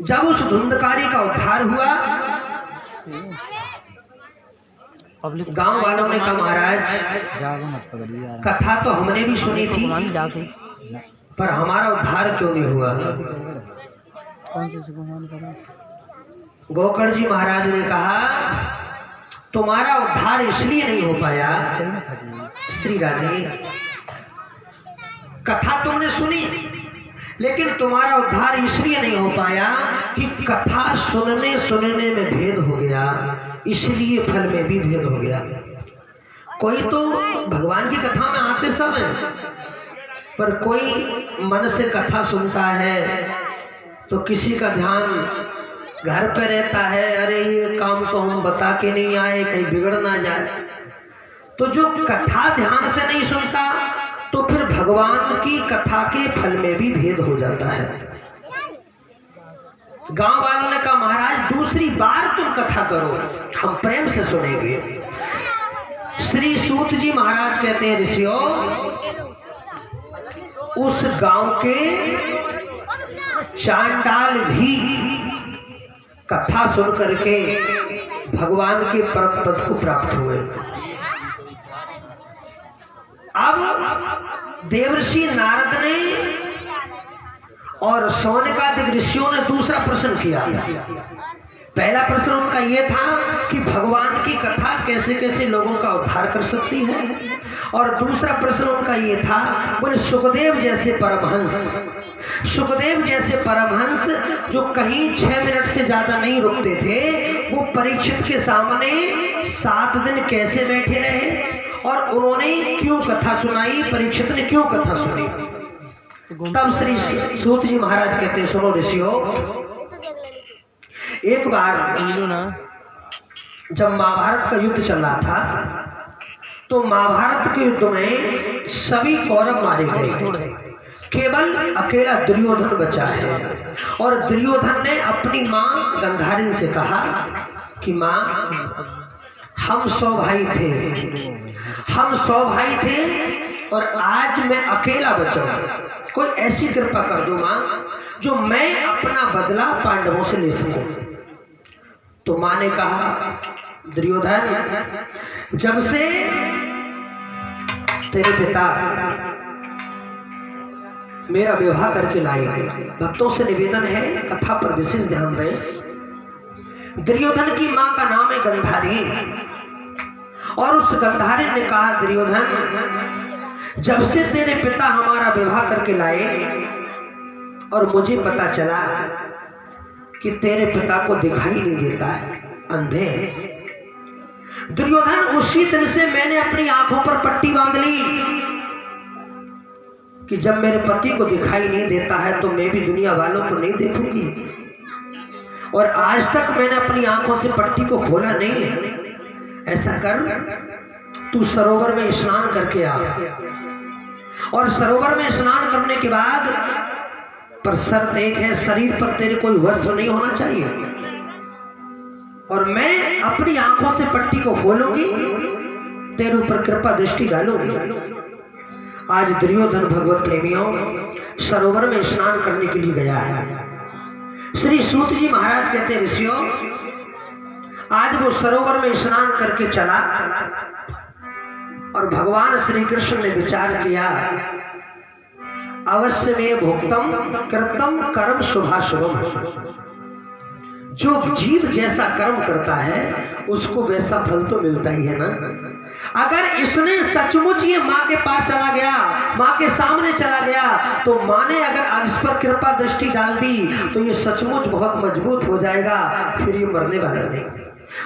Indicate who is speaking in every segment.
Speaker 1: जब उस धुंधकारी का उद्धार हुआ, गांव वालों ने कहा महाराज कथा तो हमने भी सुनी थी, पर हमारा उद्धार क्यों नहीं हुआ? गोकर्ण जी महाराज ने कहा तुम्हारा उद्धार इसलिए नहीं हो पाया श्री राजे, कथा तुमने सुनी लेकिन तुम्हारा उद्धार इसलिए नहीं हो पाया कि कथा सुनने सुनने में भेद हो गया, इसलिए फल में भी भेद हो गया। कोई तो भगवान की कथा में आते समय, पर कोई मन से कथा सुनता है तो किसी का ध्यान घर पे रहता है, अरे ये काम तो हम बता के नहीं आए कहीं बिगड़ ना जाए। तो जो कथा ध्यान से नहीं सुनता तो फिर भगवान की कथा के फल में भी भेद हो जाता है। गांव वालों ने कहा महाराज दूसरी बार तुम कथा करो, हम प्रेम से सुनेंगे। श्री सूत जी महाराज कहते हैं ऋषियों, उस गांव के चांडाल भी कथा सुन करके भगवान के परम पद को प्राप्त हुए। अब देवर्षि नारद ने और सौनकादिक ऋषियों ने दूसरा प्रश्न किया। पहला प्रश्न उनका यह था कि भगवान की कथा कैसे कैसे लोगों का उद्धार कर सकती है, और दूसरा प्रश्न उनका यह था, बोले सुखदेव जैसे परमहंस, सुखदेव जैसे परमहंस जो कहीं 6 मिनट से ज्यादा नहीं रुकते थे, वो परीक्षित के सामने 7 दिन कैसे बैठे रहे और उन्होंने क्यों कथा सुनाई, परीक्षित ने क्यों कथा सुनी। तब श्री सूत जी महाराज कहते हैं सुनो ऋषियों, एक बार जब महाभारत का युद्ध चल रहा था तो महाभारत के युद्ध में सभी कौरव मारे गए, केवल अकेला दुर्योधन बचा है। और दुर्योधन ने अपनी मां गंधारी से कहा कि मां हम 100 भाई थे, हम 100 भाई थे और आज मैं अकेला बचा हूं, कोई ऐसी कृपा कर दो मां जो मैं अपना बदला पांडवों से ले सकूं। तो मां ने कहा दुर्योधन जब से तेरे पिता मेरा विवाह करके लाए, भक्तों से निवेदन है कथा पर विशेष ध्यान दें। दुर्योधन की मां का नाम है गंधारी, और उस गंधारी ने कहा दुर्योधन जब से तेरे पिता हमारा विवाह करके लाए और मुझे पता चला कि तेरे पिता को दिखाई नहीं देता है, अंधे हैं, दुर्योधन उसी दिन से मैंने अपनी आंखों पर पट्टी बांध ली कि जब मेरे पति को दिखाई नहीं देता है तो मैं भी दुनिया वालों को नहीं देखूंगी। और आज तक मैंने अपनी आंखों से पट्टी को खोला नहीं है। ऐसा कर तू सरोवर में स्नान करके आ, और सरोवर में स्नान करने के बाद पर शर्त एक है, शरीर पर तेरे कोई वस्त्र नहीं होना चाहिए, और मैं अपनी आंखों से पट्टी को खोलूंगी, तेरे ऊपर कृपा दृष्टि डालूंगी। आज दुर्योधन भगवत प्रेमियों सरोवर में स्नान करने के लिए गया है। श्री सूत जी महाराज कहते हैं ऋषियों, आज वो सरोवर में स्नान करके चला और भगवान श्री कृष्ण ने विचार किया, अवश्य में भोक्तम कृतम कर्म शुभाशुभम, जो जीव जैसा कर्म करता है उसको वैसा फल तो मिलता ही है ना। अगर इसने सचमुच ये माँ के पास चला गया, माँ के सामने चला गया, तो माँ ने अगर इस पर कृपा दृष्टि डाल दी तो ये सचमुच बहुत मजबूत हो जाएगा, फिर ये मरने वाला नहीं।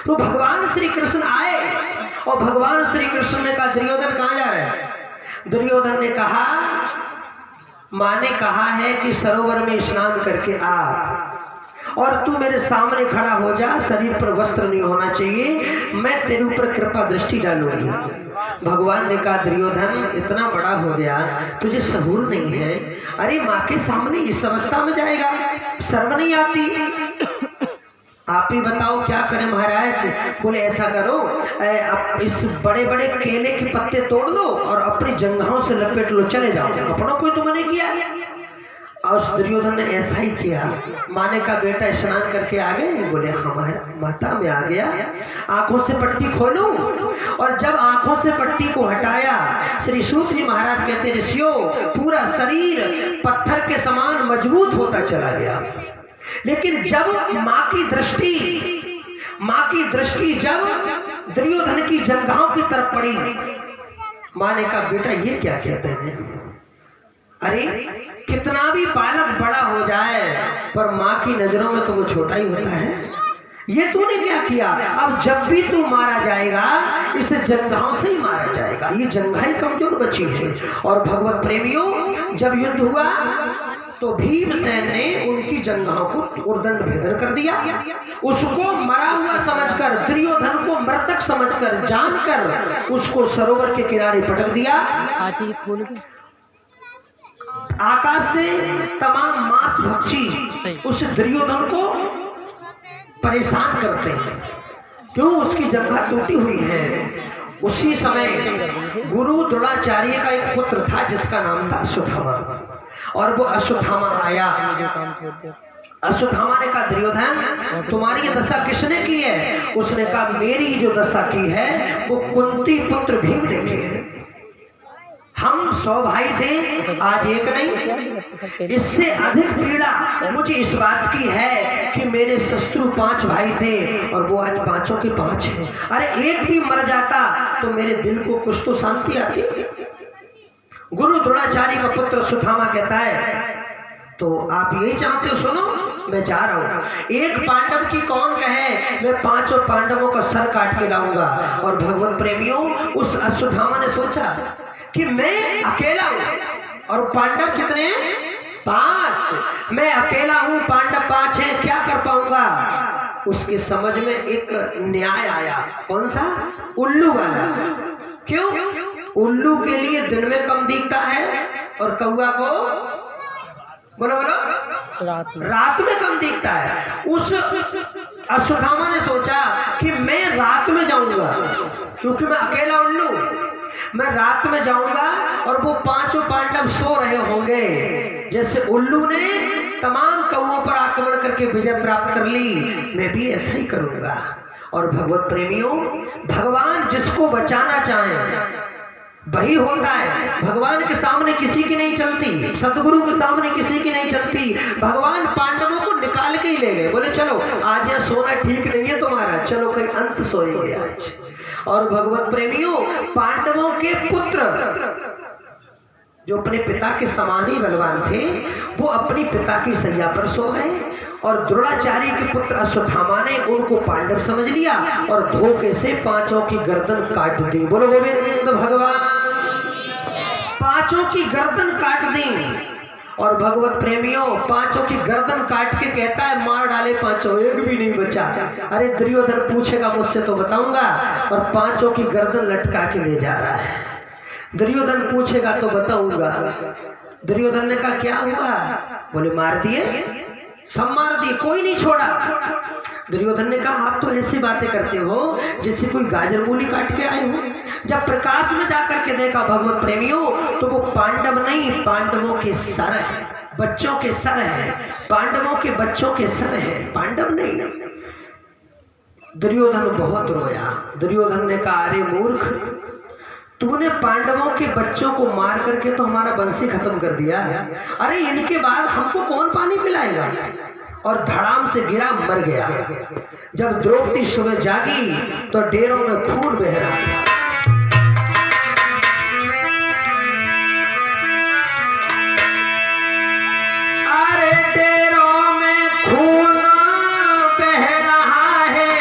Speaker 1: तो भगवान श्री कृष्ण आए और भगवान श्री कृष्ण ने कहा दुर्योधन कहाँ जा रहा है? दुर्योधन ने कहा माँ ने कहा है कि सरोवर में स्नान करके आ और तू मेरे सामने खड़ा हो जा, शरीर पर वस्त्र नहीं होना चाहिए, मैं तेरे ऊपर कृपा दृष्टि डालूंगी। भगवान ने कहा दुर्योधन इतना बड़ा हो गया, तुझे सहूर नहीं है, अरे माँ के सामने इस अवस्था में जाएगा, शर्म नहीं आती? आप ही बताओ क्या करें महाराज? बोले ऐसा करो, इस बड़े बड़े केले के पत्ते तोड़ लो और अपनी जंघाओं से लपेट लो, चले जाओ, अपनों कोई तो मने किया। और दुर्योधन ने ऐसा ही किया। माने का बेटा स्नान करके आ गए? बोले हमारा माता में आ गया। आंखों से पट्टी खोलो, और जब आंखों से पट्टी को हटाया, श्री सूत जी महाराज कहते ऋषियों पूरा शरीर पत्थर के समान मजबूत होता चला गया। लेकिन जब माँ की दृष्टि जब दुर्योधन की जंघाओं की तरफ पड़ी, माँ ने कहा बेटा ये क्या कहते हैं? अरे कितना भी बालक बड़ा हो जाए पर माँ की नजरों में तो वो छोटा ही होता है। ये तूने क्या किया? अब जब भी तू मारा जाएगा इस जंघाओं से ही मारा जाएगा। ये जंघाई कमजोर बची है। और भगवत प्रेमियों जब युद्ध हुआ तो भीमसेन ने उनकी जंघाओं को उर्दंड भेदन कर दिया। उसको मरा हुआ समझकर, दुर्योधन को मृतक समझकर, जानकर उसको सरोवर के किनारे पटक दिया। आकाश से तमाम मांस भक्षी उस दुर्योधन को परेशान करते हैं, क्यों? उसकी जंघा टूटी हुई है। उसी समय गुरु द्रोणाचार्य का एक पुत्र था जिसका नाम था अश्वत्थामा, और वो अश्वत्थामा आया। अश्वत्थामा ने कहा दुर्योधन तुम्हारी ये दशा किसने की है? उसने कहा मेरी जो दशा की है वो कुंती पुत्र भीम ने की है। हम 100 भाई थे, आज एक नहीं। इससे अधिक पीड़ा मुझे इस बात की है कि मेरे शत्रु 5 भाई थे और वो आज 5 के 5 हैं। अरे एक भी मर जाता तो मेरे दिल को कुछ तो शांति आती। गुरु द्रोणाचार्य का पुत्र अश्वत्थामा कहता है तो आप यही चाहते हो? सुनो मैं जा रहा हूँ। एक पांडव की कौन कहे मैं 5 पांडवों का सर काट के लाऊंगा। और भगवत प्रेमियों उस अश्वत्थामा ने सोचा कि मैं अकेला हूं और पांडव कितने? 5। मैं अकेला हूं, पांडव 5 हैं, क्या कर पाऊंगा? उसकी समझ में एक न्याय आया। कौन सा? उल्लू वाला। क्यों? उल्लू के लिए दिन में कम दिखता है और कौवा को बोलो रात में कम दिखता है। उस अश्वत्थामा ने सोचा कि मैं रात में जाऊंगा, क्योंकि मैं अकेला उल्लू, मैं रात में जाऊंगा और वो 5 पांडव सो रहे होंगे। जैसे उल्लू ने तमाम कौवों पर आक्रमण करके विजय प्राप्त कर ली, मैं भी ऐसा ही करूंगा। और भगवत प्रेमियों भगवान जिसको बचाना चाहे वही होता है। भगवान के सामने किसी की नहीं चलती, सतगुरु के सामने किसी की नहीं चलती। भगवान पांडवों को निकाल के ही ले गए, बोले चलो आज यहाँ सोना ठीक नहीं है तुम्हारा, चलो कहीं अंत सोएंगे आज। और भगवत प्रेमियों पांडवों के पुत्र जो अपने पिता के समान ही बलवान थे वो अपनी पिता की सैया पर सो गए। और द्रोणाचार्य के पुत्र अश्वत्थामा ने उनको पांडव समझ लिया और धोखे से 5 की गर्दन काट दी। बोलो गोविंद भगवान। 5 की गर्दन काट दी। और भगवत प्रेमियों 5 की गर्दन काट के कहता है मार डाले 5, एक भी नहीं बचा। अरे दुर्योधन पूछेगा मुझसे तो बताऊंगा, और 5 की गर्दन लटका के ले जा रहा है। दुर्योधन पूछेगा तो बताऊंगा। दुर्योधन ने कहा क्या हुआ? बोले मार दिए, सब मार दिए, कोई नहीं छोड़ा। दुर्योधन ने कहा आप तो ऐसी बातें करते हो जैसे कोई गाजर मूली काट के आए हो। जब प्रकाश में जाकर के देखा भगवत प्रेमियों तो वो पांडव नहीं, पांडवों के सर है, बच्चों के सर है, पांडवों के बच्चों के सर है, पांडव नहीं। दुर्योधन बहुत रोया। दुर्योधन ने कहा अरे मूर्ख, तूने पांडवों के बच्चों को मार करके तो हमारा वंशी खत्म कर दिया है। अरे इनके बाद हमको कौन पानी पिलाएगा? और धड़ाम से गिरा, मर गया। जब द्रौपदी सुबह जागी तो डेरों में खून बह रहा था। अरे डेरों में खून बह रहा है,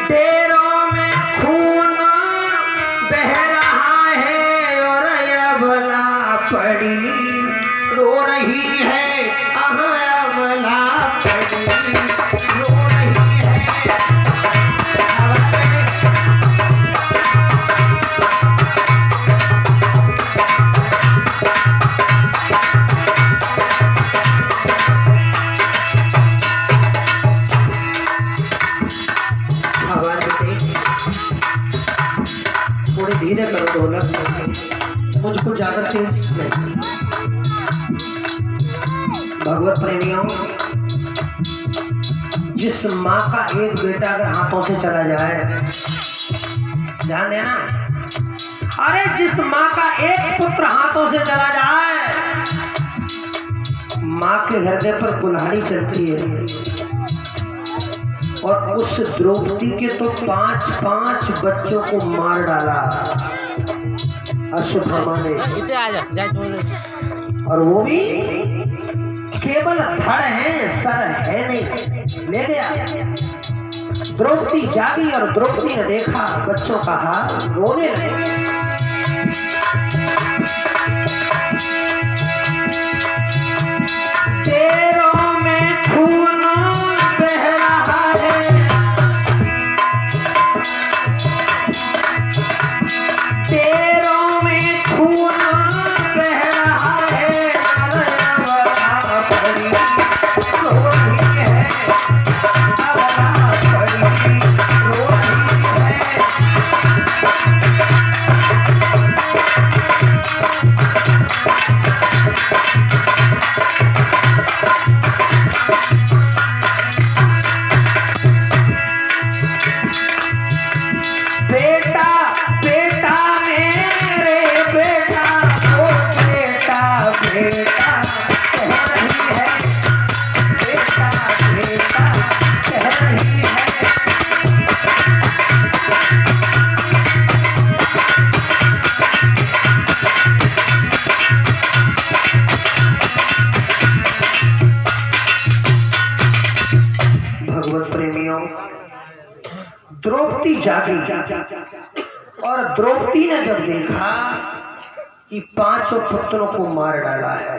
Speaker 1: डेरों में खून बह रहा है, और अबला पड़ी रो रही है, अबला पड़ी रो रही है। ज्यादा तेज नहीं। भगवत प्रेमियों, जिस माँ का एक बेटा अगर हाथों से चला जाए, ध्यान देना, अरे जिस माँ का एक पुत्र हाथों से चला जाए, माँ के हृदय पर कुल्हाड़ी चलती है। और उस द्रौपदी के तो 5-5 बच्चों को मार डाला अश्वत्थामा ने, और वो भी केवल धड़ है, सर है नहीं, ले गया। द्रौपदी जागी और द्रौपदी ने देखा बच्चों का हाल, रोने लगे। तेरों में खून बह रहा है, तेरों में खून बह रहा है, द्रौपदी जागी। और द्रौपदी ने जब देखा कि 5 पुत्रों को मार डाला है,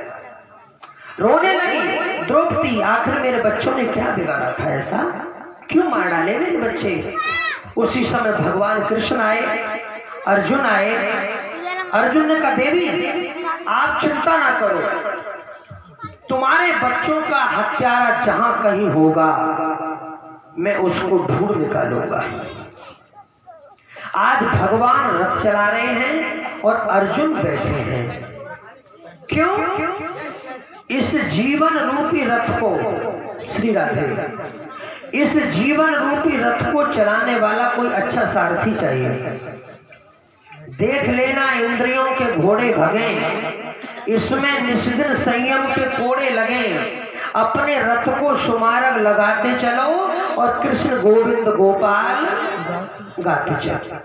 Speaker 1: रोने लगी। द्रौपदी, आखिर मेरे बच्चों ने क्या बिगाड़ा था, ऐसा क्यों मार डाले मेरे बच्चे। उसी समय भगवान कृष्ण आए, अर्जुन आए। अर्जुन ने कहा, देवी आप चिंता ना करो, तुम्हारे बच्चों का हत्यारा जहां कहीं होगा मैं उसको ढूंढ निकालूंगा। आज भगवान रथ चला रहे हैं और अर्जुन बैठे हैं। क्यों? इस जीवन रूपी रथ को, श्री राधे, इस जीवन रूपी रथ को चलाने वाला कोई अच्छा सारथी चाहिए। देख लेना, इंद्रियों के घोड़े भगे, इसमें निस्दिन संयम के कोड़े लगे। अपने रथ को सुमारग लगाते चलो और कृष्ण गोविंद गोपाल गाते चलो।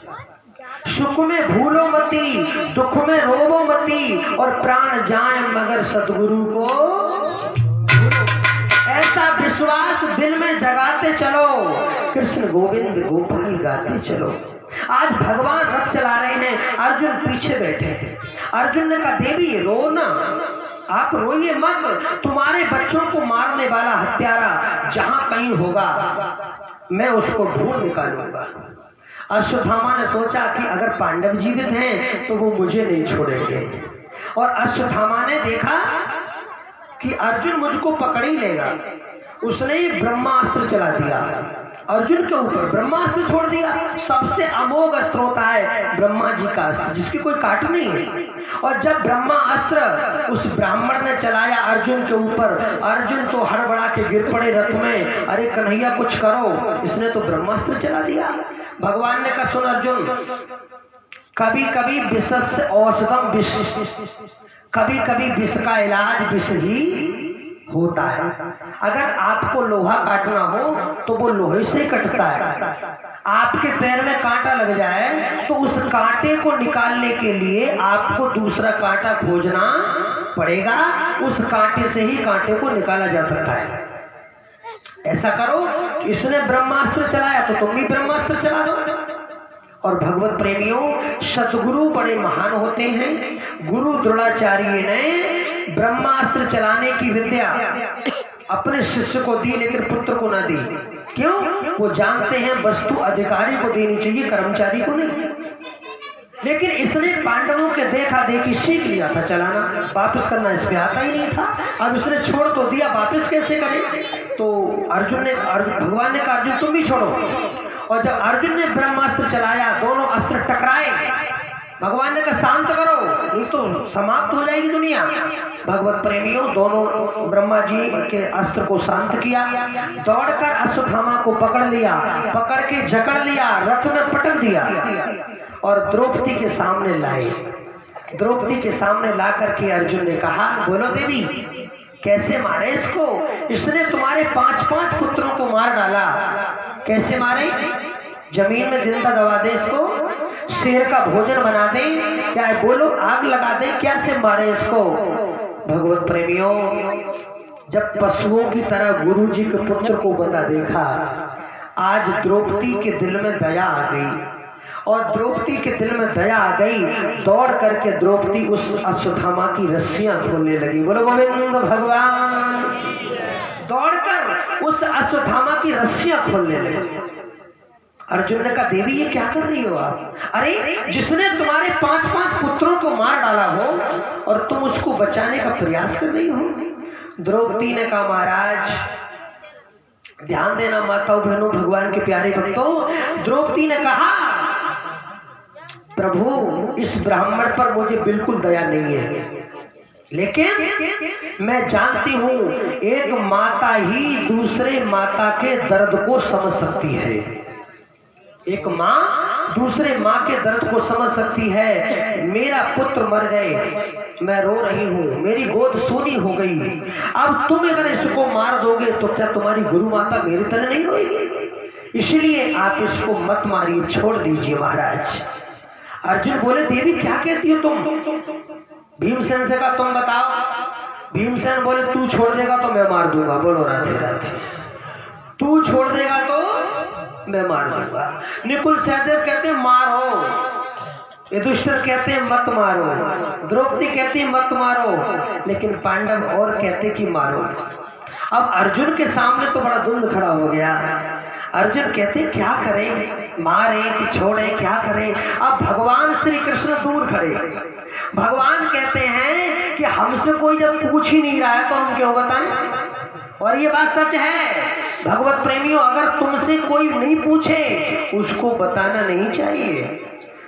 Speaker 1: सुख में भूलो मती, दुख में रोवो मती, और प्राण जाए मगर सतगुरु को ऐसा विश्वास दिल में जगाते चलो, कृष्ण गोविंद गोपाल गाते चलो। आज भगवान रथ चला रहे हैं, अर्जुन पीछे बैठे हैं। अर्जुन ने कहा, देवी रो ना, आप रोइए मत, तुम्हारे बच्चों को मारने वाला हत्यारा जहां कहीं होगा मैं उसको ढूंढ निकालूंगा। अश्वत्थामा ने सोचा कि अगर पांडव जीवित हैं तो वो मुझे नहीं छोड़ेंगे। और अश्वत्थामा ने देखा कि अर्जुन मुझको पकड़ ही लेगा, उसने ब्रह्मास्त्र चला दिया अर्जुन के ऊपर। ब्रह्मास्त्र छोड़ दिया, सबसे अमोघ अस्त्र होता है ब्रह्मा जी का अस्त्र, जिसकी कोई काट नहीं है। और जब ब्रह्मास्त्र उस ब्राह्मण ने चलाया अर्जुन के ऊपर, अर्जुन तो हड़बड़ा के गिर पड़े रथ में। अरे कन्हैया कुछ करो, इसने तो ब्रह्मास्त्र चला दिया। भगवान ने कहा, सुन अर्जुन, कभी कभी विषस्य औषधम विष, कभी कभी विष का इलाज विष ही होता है। अगर आपको लोहा काटना हो तो वो लोहे से कटता है। आपके पैर में कांटा लग जाए तो उस कांटे को निकालने के लिए आपको दूसरा कांटा खोजना पड़ेगा, उस कांटे से ही कांटे को निकाला जा सकता है। ऐसा करो, इसने ब्रह्मास्त्र चलाया तो तुम भी ब्रह्मास्त्र चला दो। और भगवत प्रेमियों, सतगुरु बड़े महान होते हैं। गुरु द्रोणाचार्य ने ब्रह्मास्त्र चलाने की विद्या अपने शिष्य को दी, लेकिन पुत्र को ना दी। क्यों? वो जानते हैं वस्तु अधिकारी को देनी चाहिए, कर्मचारी को नहीं। लेकिन इसने पांडवों के देखा देखी सीख लिया था चलाना, वापस करना इस पे आता ही नहीं था। अब इसने छोड़ तो दिया, वापस कैसे करे? तो भगवान ने कहा, अर्जुन तुम भी छोड़ो। और जब अर्जुन ने ब्रह्मास्त्र चलाया, दोनों अस्त्र टकराए, भगवान ने कहा शांत करो, नहीं तो समाप्त हो जाएगी दुनिया। भगवत प्रेमियों, दोनों ब्रह्मा जी के अस्त्र को शांत किया, दौड़कर अश्वत्थामा को पकड़ लिया, पकड़ के जकड़ लिया, रथ में पटक दिया और द्रौपदी के सामने लाए। द्रौपदी के सामने ला करके अर्जुन ने कहा, बोलो देवी कैसे मारे इसको, इसने तुम्हारे 5-5 पुत्रों को मार डाला। कैसे मारे? जमीन में जिंदा दबा दे इसको, शेर का भोजन बना दे, क्या है बोलो, आग लगा दे, क्या से मारे इसको। भगवत प्रेमियों, जब पशुओं की तरह गुरु जी के पुत्र को बंधा देखा, आज द्रौपदी के दिल में दया आ गई। और द्रौपदी के दिल में दया आ गई, दौड़ करके द्रौपदी उस अश्वत्थामा की रस्सियां खोलने लगी। बोलो गोविंद भगवान। दौड़कर उस अश्वत्थामा की रस्सियां खोलने लगी। अर्जुन ने कहा, देवी ये क्या कर रही हो आप? अरे जिसने तुम्हारे 5-5 पुत्रों को मार डाला हो और तुम उसको बचाने का प्रयास कर रही हो। द्रौपदी ने कहा, महाराज ध्यान देना माताओं बहनों, भगवान के प्यारे भक्तों। द्रौपदी ने कहा, प्रभु इस ब्राह्मण पर मुझे बिल्कुल दया नहीं है, लेकिन मैं जानती हूं एक माता ही दूसरे माता के दर्द को समझ सकती है। एक माँ दूसरे माँ के दर्द को समझ सकती है। मेरा पुत्र मर गए, मैं रो रही हूँ, मेरी गोद सूनी हो गई, अब तुम अगर इसको मार दोगे तो क्या तुम्हारी गुरु माता मेरी तरह नहीं रोएगी? इसलिए आप इसको मत मारिए, छोड़ दीजिए महाराज। अर्जुन बोले, देवी क्या कहती हो तुम? भीमसेन से कहा, तुम बताओ। भीमसेन बोले, तू छोड़ देगा तो मैं मार दूंगा। बोलो राधे राधे। तू छोड़ देगा तो मैं मार दूंगा। निकुल सहदेव कहते हैं मारो, युधिष्ठिर कहते हैं मत मारो, द्रौपदी कहती है मत मारो, लेकिन पांडव और कहते कि मारो। अब अर्जुन के सामने तो बड़ा द्वंद्व खड़ा हो गया। अर्जुन कहते क्या करें, मारे कि छोड़े, क्या करें? अब भगवान श्री कृष्ण दूर खड़े। भगवान कहते हैं कि हमसे कोई जब पूछ ही नहीं रहा है तो हम क्यों बताएं? और ये बात सच है भगवत प्रेमियों, अगर तुमसे कोई नहीं पूछे उसको बताना नहीं चाहिए।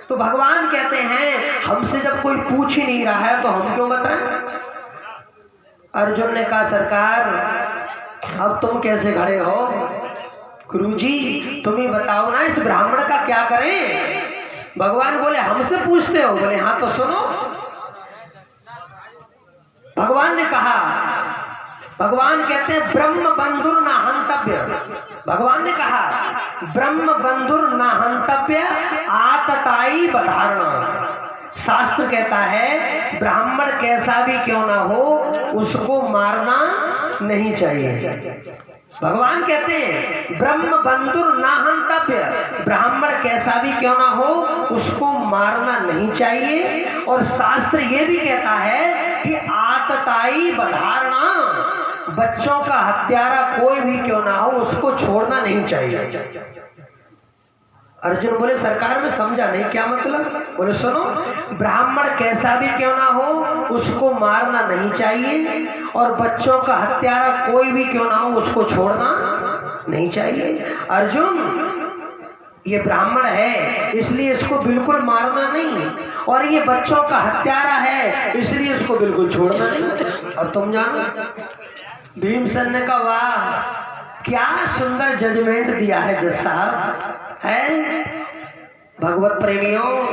Speaker 1: तो भगवान कहते हैं हमसे जब कोई पूछ ही नहीं रहा है तो हम क्यों बताएं? अर्जुन ने कहा, सरकार अब तुम कैसे खड़े हो? गुरुजी तुम ही बताओ ना, इस ब्राह्मण का क्या करें? भगवान बोले, हमसे पूछते हो? बोले हाँ, तो सुनो। भगवान ने कहा, भगवान कहते हैं ब्रह्म बंधुर न हंतव्य। भगवान ने कहा ब्रह्म बंधुर न हंतव्य आतताई बधारणा। शास्त्र कहता है ब्राह्मण कैसा भी क्यों ना हो उसको मारना नहीं चाहिए। भगवान कहते हैं ब्रह्म बंधुर न हंतव्य, ब्राह्मण कैसा भी क्यों ना हो उसको मारना नहीं चाहिए। और शास्त्र ये भी कहता है कि आतताई बधारणा, बच्चों का हत्यारा कोई भी क्यों ना हो उसको छोड़ना नहीं चाहिए। अर्जुन बोले, सरकार में समझा नहीं, क्या मतलब? बोले सुनो, ब्राह्मण कैसा भी क्यों ना हो उसको मारना नहीं चाहिए और बच्चों का हत्यारा कोई भी क्यों ना हो उसको छोड़ना नहीं चाहिए। अर्जुन ये ब्राह्मण है इसलिए इसको बिल्कुल मारना नहीं, और ये बच्चों का हत्यारा है इसलिए इसको बिल्कुल छोड़ना नहीं। और तुम जानो, भीमसेन ने कहा वाह क्या सुंदर जजमेंट दिया है जज साहब है। भगवत प्रेमियों,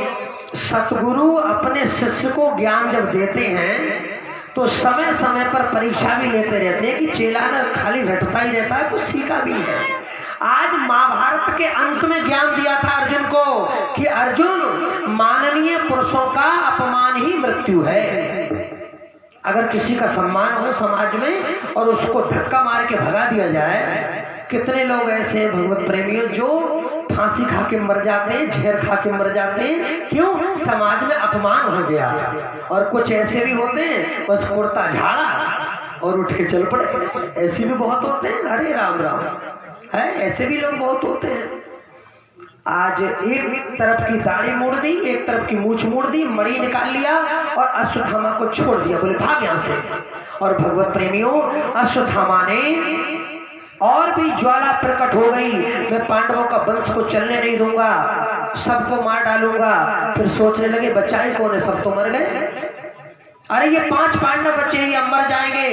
Speaker 1: सतगुरु अपने शिष्य को ज्ञान जब देते हैं तो समय समय पर परीक्षा भी लेते रहते हैं कि चेला न खाली रटता ही रहता है, कुछ सीखा भी है। आज महाभारत के अंत में ज्ञान दिया था अर्जुन को कि अर्जुन माननीय पुरुषों का अपमान ही मृत्यु है। अगर किसी का सम्मान हो समाज में और उसको धक्का मार के भगा दिया जाए, कितने लोग ऐसे हैं भगवत प्रेमियों जो फांसी खा के मर जाते हैं, जहर खा के मर जाते हैं। क्यों? समाज में अपमान हो गया। और कुछ ऐसे भी होते हैं बस कुर्ता झाड़ा और उठ के चल पड़े, ऐसे भी बहुत होते हैं। अरे राम राम है, ऐसे भी लोग बहुत होते हैं। आज एक तरफ की दाढ़ी मोड़ दी, एक तरफ की मूछ मोड़ दी, मणि निकाल लिया और अश्वत्थामा को छोड़ दिया, बोले भाग यहां से। और भगवत प्रेमियों, अश्वत्थामा ने और भी ज्वाला प्रकट हो गई, मैं पांडवों का वंश को चलने नहीं दूंगा। सबको मार डालूंगा। फिर सोचने लगे बचाए कौन है, सब तो मर गए। अरे ये 5 पांडव बचे, ये अब मर जाएंगे।